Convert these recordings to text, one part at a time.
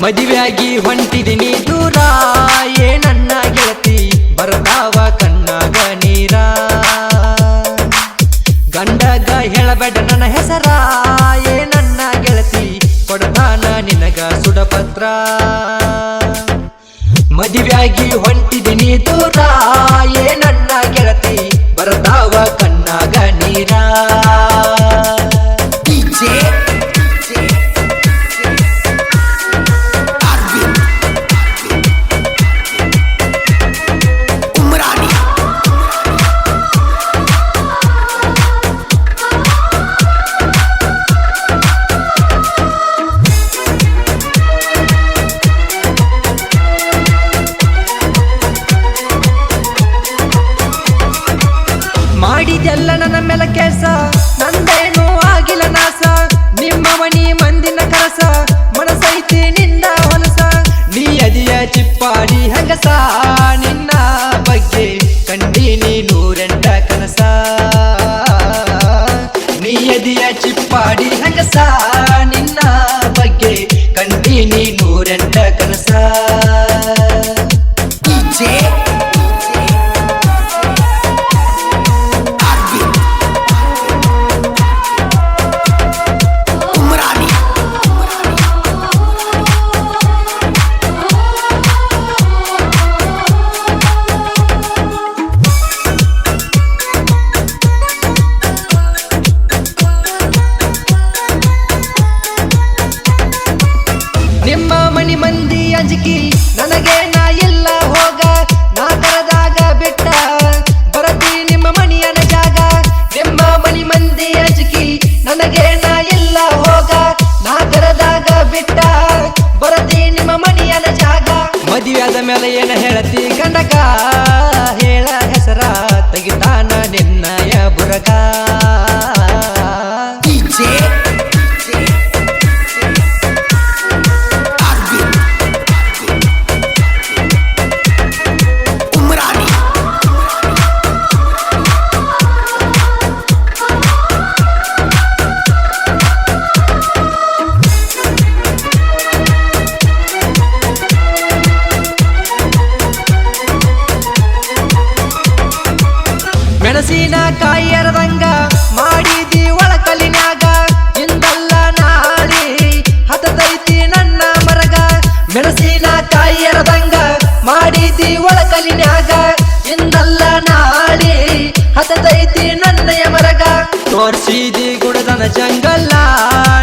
ಮದುವೆಯಾಗಿ ಹೊಂಟಿದಿನಿ ದೂರ ನನ್ನ ಗೆಳತಿ ಬರ್ತಾವ ಕಣ್ಣಾಗ ನೀರ ಗಂಡಗ ಹೇಳಬೇಡ ನನ್ನ ಹೆಸರ ನನ್ನ ಗೆಳತಿ ಕೊಡತಾನ ನಿನಗ ಸುಡಪತ್ರ ಮದುವೆಯಾಗಿ ಹೊಂಟಿದಿನಿ ದೂರ ನನ್ನ ಗೆಳತಿ ಬರ್ತಾವ ಕಣ್ಣಾಗ ನೀರ ಮಾಡಿದೆಲ್ಲ ನನ್ನ ಮೇಲೆ ಕೆಲಸ ನಂದೇನು ಆಗಿಲ್ಲ ನಾಸ ನಿಮ್ಮ ಮನಿ ಮಂದಿನ ಕರಸ ಮನಸೈತಿ ನಿನ್ನ ಹೊಲಸ ನೀ ಅದಿಯ ಚಿಪ್ಪಾಡಿ ಹಂಗಸ ನಿನ್ನ ಬಗ್ಗೆ ಕಂಡೀನಿ ನೂರೆಂಟ ಕನಸ ನೀ ಅದಿಯ ಚಿಪ್ಪಾಡಿ ಹಂಗಸ ನಿನ್ನ ಬಗ್ಗೆ ಕಂಡೀನಿ ನೂರೆಂಟ ಕನಸ ನಿಮ್ಮ ಮನಿ ಮಂದಿ ಅಂಜಿಕಿ ನನಗೆ ನಾ ಎಲ್ಲ ಹೋಗ ನಾ ಕರದಾಗ ಬಿಟ್ಟ ಬರತಿ ನಿಮ್ಮ ಮನಿಯನ ಜಾಗ ನಿಮ್ಮ ಮನಿ ಮಂದಿ ಅಂಜಿಕಿ ನನಗೆ ನಾ ಎಲ್ಲ ಹೋಗ ನಾ ಕರದಾಗ ಬಿಟ್ಟ ಬರತಿ ನಿಮ್ಮ ಮನಿಯನ ಜಾಗ ಮದುವೆಯಾದ ಮೇಲೆ ಏನ ಹೇಳತಿ ಗಂಡಕ ಹೇಳ ಹೆಸರ ತೆಗಿತಾನ ನಿನ್ನಯ ಬುರಗ ಮೆಣಸಿನ ಕಾಯಿ ಅರದಂಗ ಮಾಡಿದಿ ಒಳಕಲಿನ್ಯಾಗ ಇಂದಲ್ಲ ನಾಡಿ ಹತದೈತಿ ನನ್ನ ಮರಗ ಮೆಣಸಿನ ಕಾಯಿ ಅರದಂಗ ಮಾಡಿದಿ ಒಳಕಲಿನ್ಯಾಗ ಇಂದಲ್ಲ ನಾಡಿ ಹತದೈತಿ ನನ್ನಯ ಮರಗ ತೋರ್ಸಿದಿ ಗುಡದನ ಜಂಗಲ್ಲ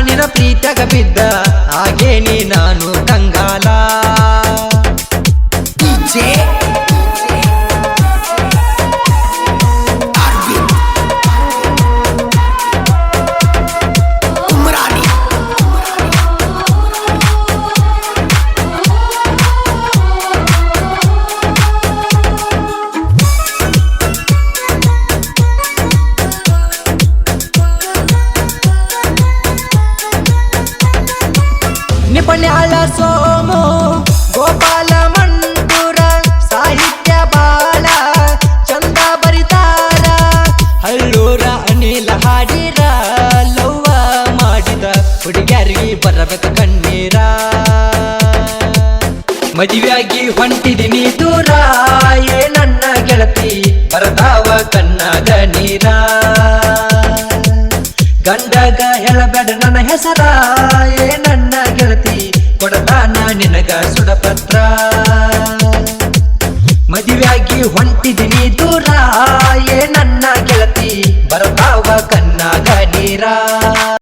ನಿನ ಪ್ರೀತ್ಯಾಗ ಬಿದ್ದ ಹಾಗೆ ನೀ ನಾನು ಕಂಗಾಲ ನಿಪಣ್ಯಾಳ ಸೋಮು ಗೋಪಾಲ ಮಂಟೂರ ಸಾಹಿತ್ಯ ಬಾಳ ಚಂದ ಬರಿತಾರ ಹಳ್ಳೂರ ಅನಿಲ ಹಾಡಿರ ಲವ್ವ ಮಾಡಿದ ಹುಡುಗ್ಯಾರಿಗೆ ಬರಬೇಕ ಕಣ್ಣೀರ ಮದುವೆಯಾಗಿ ಹೊಂಟಿದಿನಿ ದೂರ ನನ್ನ ಗೆಳತಿ ಬರತಾವ ಕಣ್ಣಾಗ ನೀರ ಗಂಡಗ ಹೇಳಬೇಡ ನನ್ನ ಹೆಸರ ನನ್ನ ಗೆಳತಿ ಕೊಡತಾನ ನಿನಗ ಸುಡಪತ್ರ ಮದುವೆಯಾಗಿ ಹೊಂಟಿದಿನಿ ದೂರ